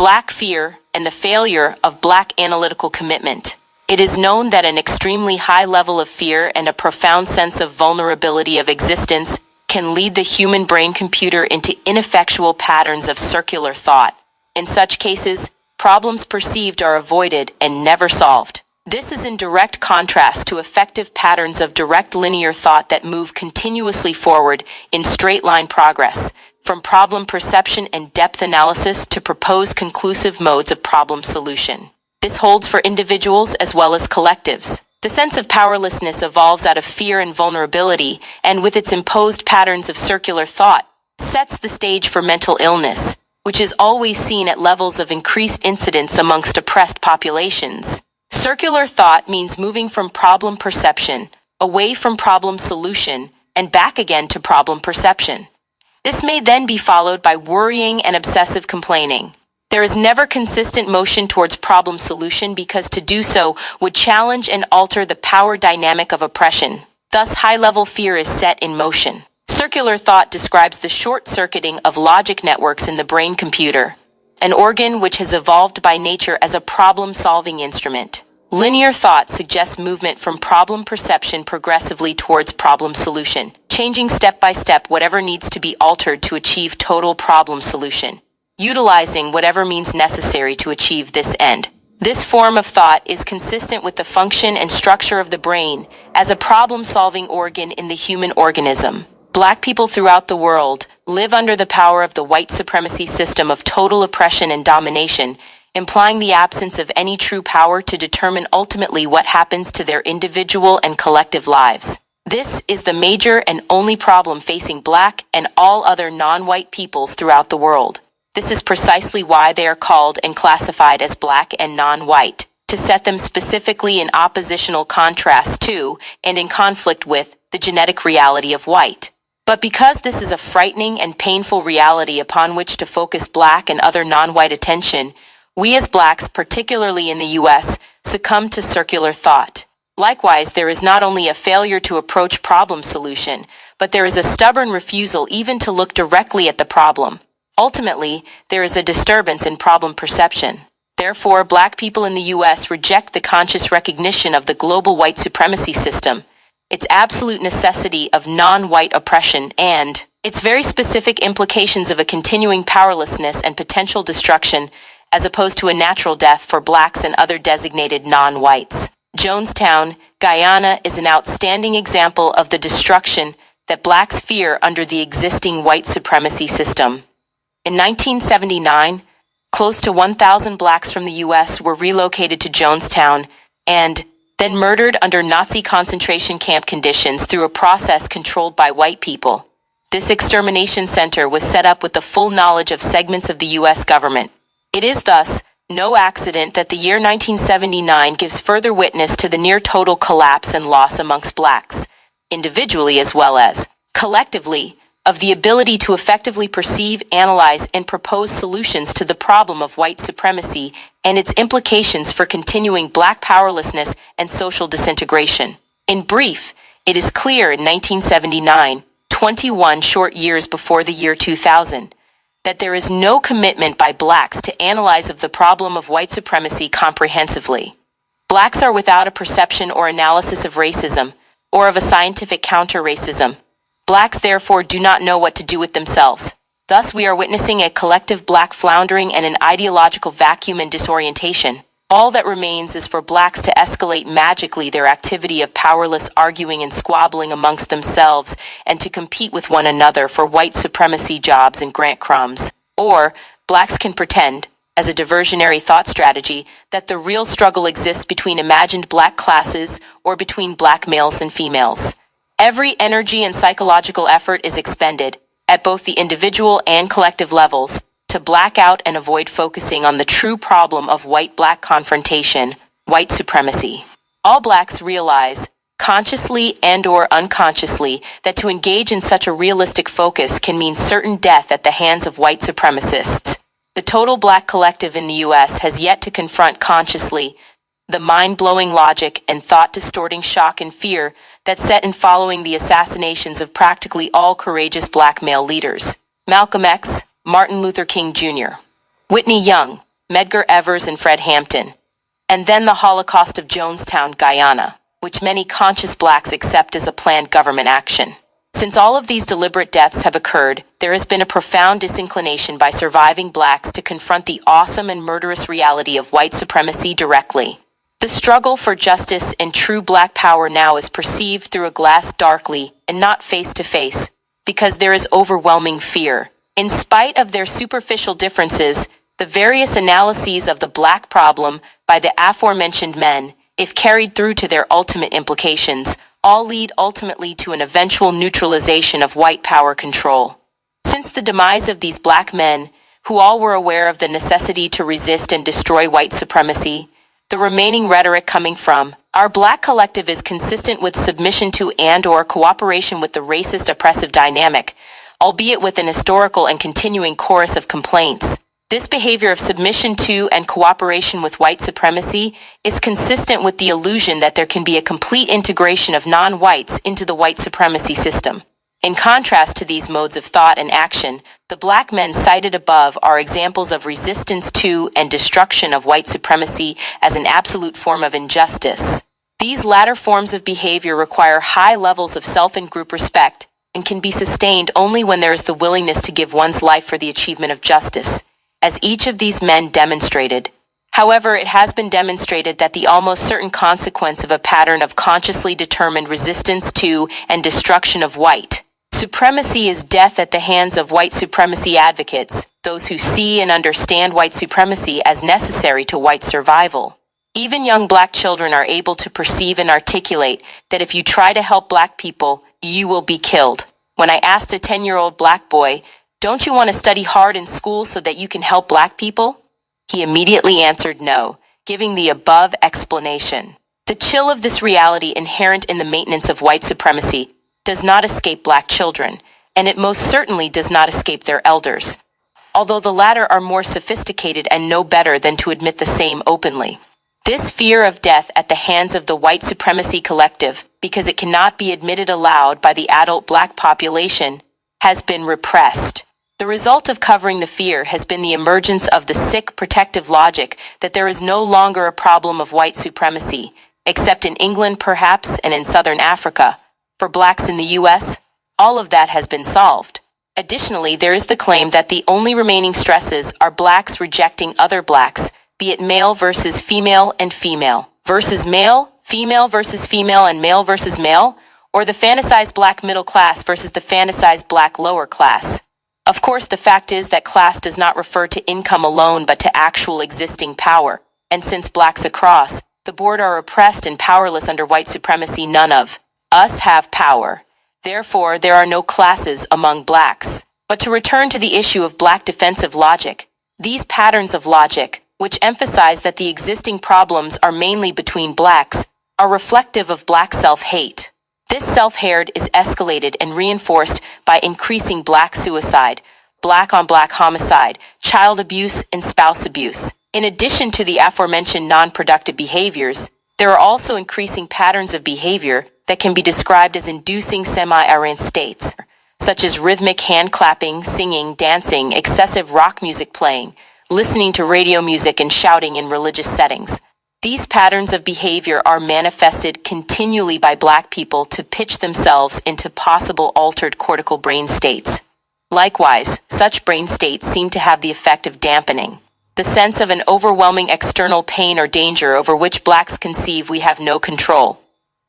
Black fear and the failure of Black analytical commitment. It is known that an extremely high level of fear and a profound sense of vulnerability of existence can lead the human brain-computer into ineffectual patterns of circular thought. In such cases, problems perceived are avoided and never solved. This is in direct contrast to effective patterns of direct linear thought that move continuously forward in straight-line progress, from problem perception and depth analysis to proposed conclusive modes of problem solution. This holds for individuals as well as collectives. The sense of powerlessness evolves out of fear and vulnerability, and with its imposed patterns of circular thought, sets the stage for mental illness, which is always seen at levels of increased incidence amongst oppressed populations. Circular thought means moving from problem perception, away from problem solution, and back again to problem perception. This may then be followed by worrying and obsessive complaining. There is never consistent motion towards problem solution because to do so would challenge and alter the power dynamic of oppression. Thus, high-level fear is set in motion. Circular thought describes the short-circuiting of logic networks in the brain computer, an organ which has evolved by nature as a problem-solving instrument. Linear thought suggests movement from problem perception progressively towards problem solution, changing step by step whatever needs to be altered to achieve total problem solution, utilizing whatever means necessary to achieve this end. This form of thought is consistent with the function and structure of the brain as a problem-solving organ in the human organism. Black people throughout the world live under the power of the white supremacy system of total oppression and domination, implying the absence of any true power to determine ultimately what happens to their individual and collective lives. This is the major and only problem facing Black and all other non-white peoples throughout the world. This is precisely why they are called and classified as Black and non-white, to set them specifically in oppositional contrast to and in conflict with the genetic reality of white. But because this is a frightening and painful reality upon which to focus Black and other non-white attention, we as Blacks, particularly in the U.S., succumb to circular thought. Likewise, there is not only a failure to approach problem solution, but there is a stubborn refusal even to look directly at the problem. Ultimately, there is a disturbance in problem perception. Therefore, Black people in the U.S. reject the conscious recognition of the global white supremacy system, its absolute necessity of non-white oppression, and its very specific implications of a continuing powerlessness and potential destruction as opposed to a natural death for Blacks and other designated non-whites. Jonestown, Guyana is an outstanding example of the destruction that Blacks fear under the existing white supremacy system. In 1979, close to 1,000 Blacks from the U.S. were relocated to Jonestown and then murdered under Nazi concentration camp conditions through a process controlled by white people. This extermination center was set up with the full knowledge of segments of the U.S. government. It is thus no accident that the year 1979 gives further witness to the near-total collapse and loss amongst Blacks, individually as well as collectively, of the ability to effectively perceive, analyze, and propose solutions to the problem of white supremacy and its implications for continuing Black powerlessness and social disintegration. In brief, it is clear in 1979, 21 short years before the year 2000, that there is no commitment by Blacks to analyze of the problem of white supremacy comprehensively. Blacks are without a perception or analysis of racism, or of a scientific counter-racism. Blacks therefore do not know what to do with themselves. Thus we are witnessing a collective Black floundering and an ideological vacuum and disorientation. All that remains is for Blacks to escalate magically their activity of powerless arguing and squabbling amongst themselves and to compete with one another for white supremacy jobs and grant crumbs. Or, Blacks can pretend, as a diversionary thought strategy, that the real struggle exists between imagined Black classes or between Black males and females. Every energy and psychological effort is expended, at both the individual and collective levels, to black out and avoid focusing on the true problem of white-Black confrontation, white supremacy. All Blacks realize, consciously and/or unconsciously, that to engage in such a realistic focus can mean certain death at the hands of white supremacists. The total Black collective in the U.S. has yet to confront consciously the mind-blowing logic and thought-distorting shock and fear that set in following the assassinations of practically all courageous Black male leaders. Malcolm X, Martin Luther King Jr., Whitney Young, Medgar Evers and Fred Hampton, and then the Holocaust of Jonestown, Guyana, which many conscious blacks accept as a planned government action. Since all of these deliberate deaths have occurred, there has been a profound disinclination by surviving blacks to confront the awesome and murderous reality of white supremacy directly. The struggle for justice and true black power now is perceived through a glass darkly and not face to face, because there is overwhelming fear. In spite of their superficial differences, the various analyses of the black problem by the aforementioned men, if carried through to their ultimate implications, all lead ultimately to an eventual neutralization of white power control. Since the demise of these black men, who all were aware of the necessity to resist and destroy white supremacy, the remaining rhetoric coming from our black collective is consistent with submission to and/or cooperation with the racist oppressive dynamic, albeit with an historical and continuing chorus of complaints. This behavior of submission to and cooperation with white supremacy is consistent with the illusion that there can be a complete integration of non-whites into the white supremacy system. In contrast to these modes of thought and action, the black men cited above are examples of resistance to and destruction of white supremacy as an absolute form of injustice. These latter forms of behavior require high levels of self and group respect and can be sustained only when there is the willingness to give one's life for the achievement of justice, as each of these men demonstrated. However, it has been demonstrated that the almost certain consequence of a pattern of consciously determined resistance to and destruction of white supremacy is death at the hands of white supremacy advocates, those who see and understand white supremacy as necessary to white survival. Even young black children are able to perceive and articulate that if you try to help black people, you will be killed. When I asked a 10-year-old black boy, "Don't you want to study hard in school so that you can help black people?" he immediately answered no, giving the above explanation. The chill of this reality inherent in the maintenance of white supremacy does not escape black children, and it most certainly does not escape their elders, although the latter are more sophisticated and know better than to admit the same openly. This fear of death at the hands of the white supremacy collective, because it cannot be admitted aloud by the adult black population, has been repressed. The result of covering the fear has been the emergence of the sick protective logic that there is no longer a problem of white supremacy, except in England perhaps and in Southern Africa. For blacks in the U.S., all of that has been solved. Additionally, there is the claim that the only remaining stresses are blacks rejecting other blacks, be it male versus female and female versus male, female versus female and male versus male, or the fantasized black middle class versus the fantasized black lower class. Of course, the fact is that class does not refer to income alone but to actual existing power, and since blacks across the board are oppressed and powerless under white supremacy, none of us have power. Therefore, there are no classes among blacks. But to return to the issue of black defensive logic, these patterns of logic, which emphasize that the existing problems are mainly between blacks, are reflective of black self-hate. This self-hate is escalated and reinforced by increasing black suicide, black-on-black homicide, child abuse, and spouse abuse. In addition to the aforementioned non-productive behaviors, there are also increasing patterns of behavior that can be described as inducing semi-errant states, such as rhythmic hand clapping, singing, dancing, excessive rock music playing, listening to radio music, and shouting in religious settings. These patterns of behavior are manifested continually by black people to pitch themselves into possible altered cortical brain states. Likewise, such brain states seem to have the effect of dampening the sense of an overwhelming external pain or danger over which blacks conceive we have no control.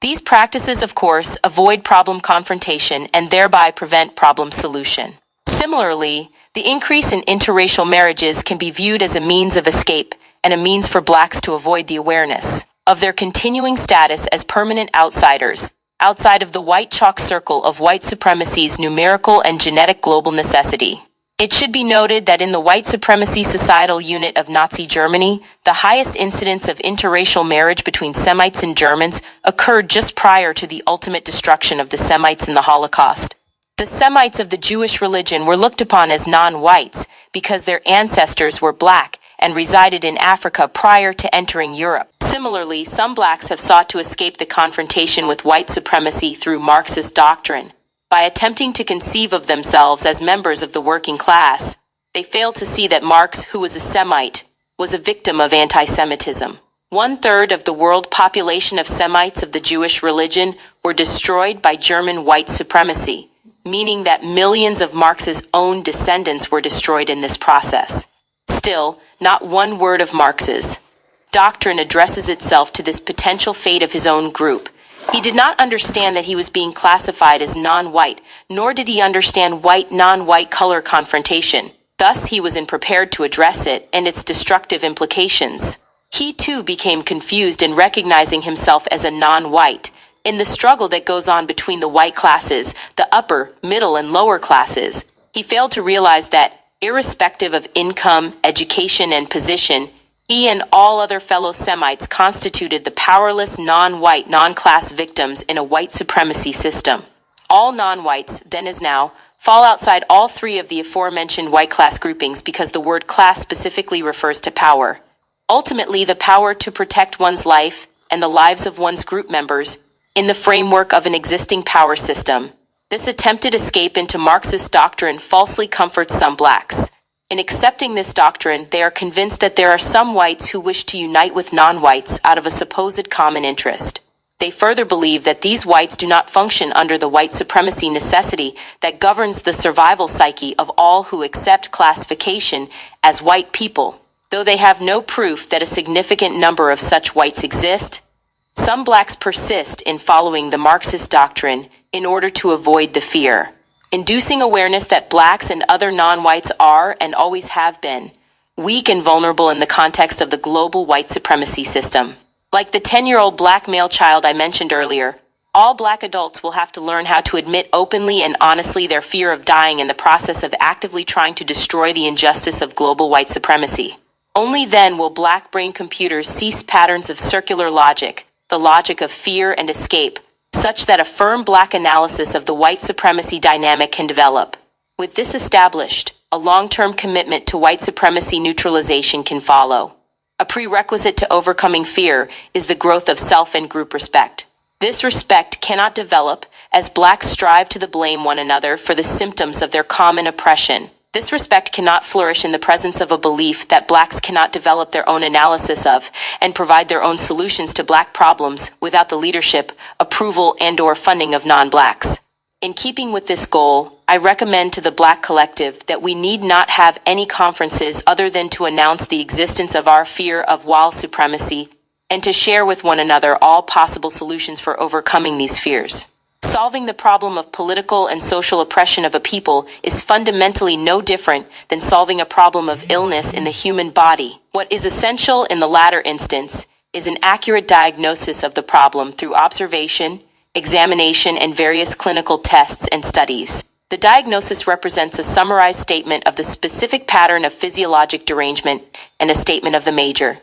These practices, of course, avoid problem confrontation and thereby prevent problem solution. Similarly, the increase in interracial marriages can be viewed as a means of escape and a means for blacks to avoid the awareness of their continuing status as permanent outsiders, outside of the white chalk circle of white supremacy's numerical and genetic global necessity. It should be noted that in the white supremacy societal unit of Nazi Germany, the highest incidence of interracial marriage between Semites and Germans occurred just prior to the ultimate destruction of the Semites in the Holocaust. The Semites of the Jewish religion were looked upon as non-whites because their ancestors were black and resided in Africa prior to entering Europe. Similarly, some blacks have sought to escape the confrontation with white supremacy through Marxist doctrine. By attempting to conceive of themselves as members of the working class, they failed to see that Marx, who was a Semite, was a victim of anti-Semitism. 1/3 of the world population of Semites of the Jewish religion were destroyed by German white supremacy, meaning that millions of Marx's own descendants were destroyed in this process. Still, not one word of Marx's doctrine addresses itself to this potential fate of his own group. He did not understand that he was being classified as non-white, nor did he understand white-non-white color confrontation. Thus, he was unprepared to address it and its destructive implications. He too became confused in recognizing himself as a non-white. In the struggle that goes on between the white classes, the upper, middle, and lower classes, he failed to realize that, irrespective of income, education, and position, he and all other fellow Semites constituted the powerless non-white, non-class victims in a white supremacy system. All non-whites, then as now, fall outside all three of the aforementioned white class groupings because the word class specifically refers to power. Ultimately, the power to protect one's life and the lives of one's group members in the framework of an existing power system. This attempted escape into Marxist doctrine falsely comforts some blacks. In accepting this doctrine, they are convinced that there are some whites who wish to unite with non-whites out of a supposed common interest. They further believe that these whites do not function under the white supremacy necessity that governs the survival psyche of all who accept classification as white people. Though they have no proof that a significant number of such whites exist, some blacks persist in following the Marxist doctrine in order to avoid the fear, inducing awareness that blacks and other non-whites are and always have been weak and vulnerable in the context of the global white supremacy system. Like the 10-year-old black male child I mentioned earlier, all black adults will have to learn how to admit openly and honestly their fear of dying in the process of actively trying to destroy the injustice of global white supremacy. Only then will black brain computers cease patterns of circular logic, the logic of fear and escape, such that a firm black analysis of the white supremacy dynamic can develop. With this established, a long-term commitment to white supremacy neutralization can follow. A prerequisite to overcoming fear is the growth of self and group respect. This respect cannot develop as blacks strive to blame one another for the symptoms of their common oppression. This respect cannot flourish in the presence of a belief that blacks cannot develop their own analysis of and provide their own solutions to black problems without the leadership, approval, and/or funding of non-blacks. In keeping with this goal, I recommend to the Black Collective that we need not have any conferences other than to announce the existence of our fear of white supremacy and to share with one another all possible solutions for overcoming these fears. Solving the problem of political and social oppression of a people is fundamentally no different than solving a problem of illness in the human body. What is essential in the latter instance is an accurate diagnosis of the problem through observation, examination, and various clinical tests and studies. The diagnosis represents a summarized statement of the specific pattern of physiologic derangement and a statement of the major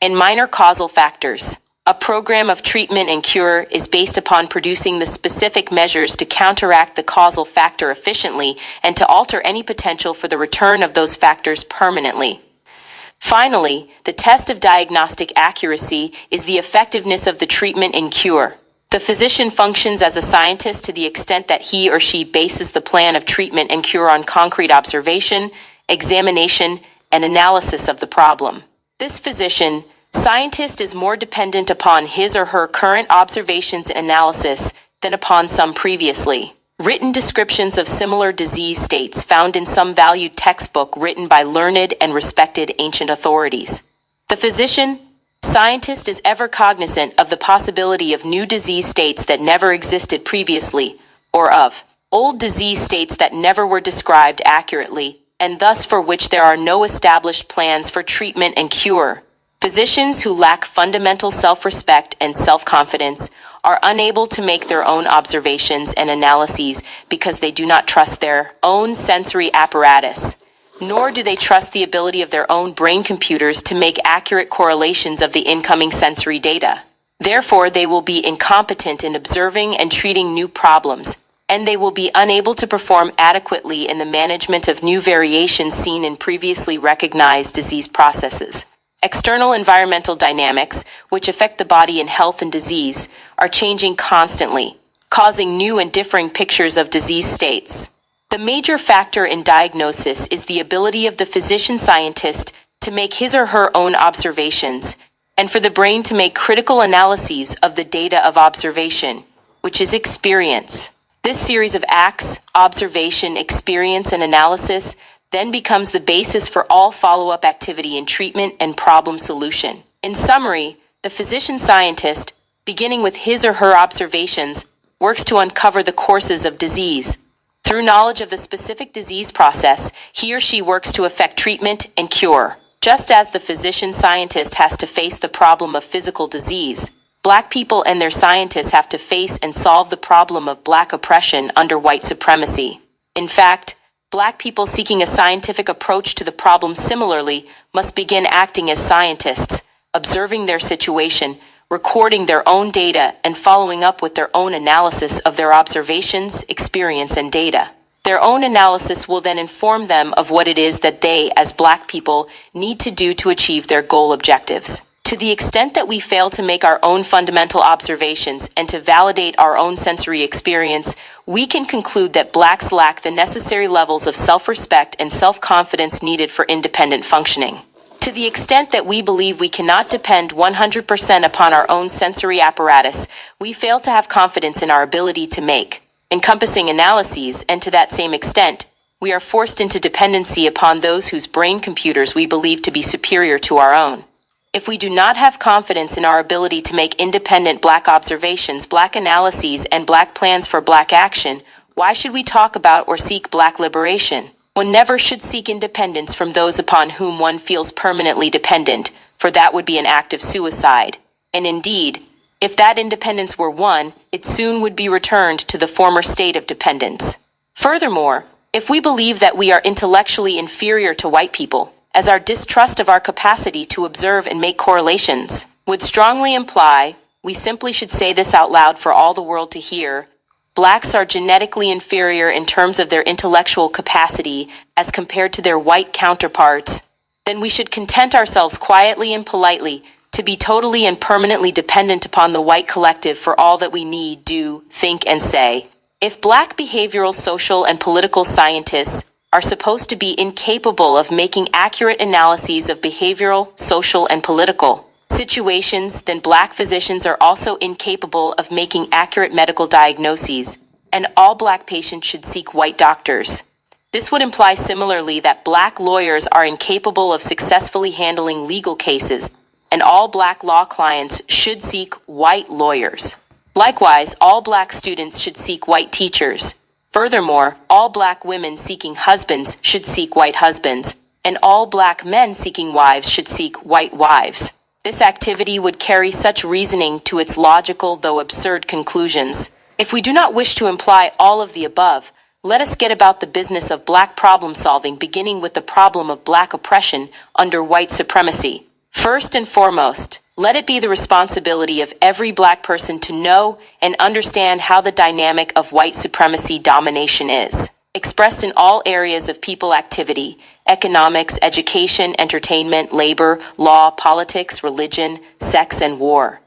and minor causal factors. A program of treatment and cure is based upon producing the specific measures to counteract the causal factor efficiently and to alter any potential for the return of those factors permanently. Finally, the test of diagnostic accuracy is the effectiveness of the treatment and cure. The physician functions as a scientist to the extent that he or she bases the plan of treatment and cure on concrete observation, examination, and analysis of the problem. This physician scientist is more dependent upon his or her current observations and analysis than upon some previously written descriptions of similar disease states found in some valued textbook written by learned and respected ancient authorities. The physician scientist is ever cognizant of the possibility of new disease states that never existed previously, or of old disease states that never were described accurately, and thus for which there are no established plans for treatment and cure. Physicians who lack fundamental self-respect and self-confidence are unable to make their own observations and analyses because they do not trust their own sensory apparatus, nor do they trust the ability of their own brain computers to make accurate correlations of the incoming sensory data. Therefore, they will be incompetent in observing and treating new problems, and they will be unable to perform adequately in the management of new variations seen in previously recognized disease processes. External environmental dynamics, which affect the body in health and disease, are changing constantly, causing new and differing pictures of disease states. The major factor in diagnosis is the ability of the physician-scientist to make his or her own observations, and for the brain to make critical analyses of the data of observation, which is experience. This series of acts, observation, experience, and analysis then becomes the basis for all follow-up activity in treatment and problem solution. In summary, the physician-scientist, beginning with his or her observations, works to uncover the courses of disease. Through knowledge of the specific disease process, he or she works to effect treatment and cure. Just as the physician-scientist has to face the problem of physical disease, Black people and their scientists have to face and solve the problem of Black oppression under white supremacy. In fact, Black people seeking a scientific approach to the problem similarly must begin acting as scientists, observing their situation, recording their own data, and following up with their own analysis of their observations, experience, and data. Their own analysis will then inform them of what it is that they, as Black people, need to do to achieve their goal objectives. To the extent that we fail to make our own fundamental observations and to validate our own sensory experience, we can conclude that Blacks lack the necessary levels of self-respect and self-confidence needed for independent functioning. To the extent that we believe we cannot depend 100% upon our own sensory apparatus, we fail to have confidence in our ability to make encompassing analyses, and to that same extent, we are forced into dependency upon those whose brain computers we believe to be superior to our own. If we do not have confidence in our ability to make independent Black observations, Black analyses, and Black plans for Black action, why should we talk about or seek Black liberation? One never should seek independence from those upon whom one feels permanently dependent, for that would be an act of suicide. And indeed, if that independence were won, it soon would be returned to the former state of dependence. Furthermore, if we believe that we are intellectually inferior to white people, as our distrust of our capacity to observe and make correlations would strongly imply, we simply should say this out loud for all the world to hear: Blacks are genetically inferior in terms of their intellectual capacity as compared to their white counterparts, then we should content ourselves quietly and politely to be totally and permanently dependent upon the white collective for all that we need, do, think, and say. If Black behavioral, social, and political scientists are supposed to be incapable of making accurate analyses of behavioral, social, and political situations, then Black physicians are also incapable of making accurate medical diagnoses, and all Black patients should seek white doctors. This would imply similarly that Black lawyers are incapable of successfully handling legal cases, and all Black law clients should seek white lawyers. Likewise, all Black students should seek white teachers. Furthermore, all Black women seeking husbands should seek white husbands, and all Black men seeking wives should seek white wives. This activity would carry such reasoning to its logical though absurd conclusions. If we do not wish to imply all of the above, let us get about the business of Black problem solving, beginning with the problem of Black oppression under white supremacy. First and foremost, let it be the responsibility of every Black person to know and understand how the dynamic of white supremacy domination is, expressed in all areas of people activity: economics, education, entertainment, labor, law, politics, religion, sex, and war.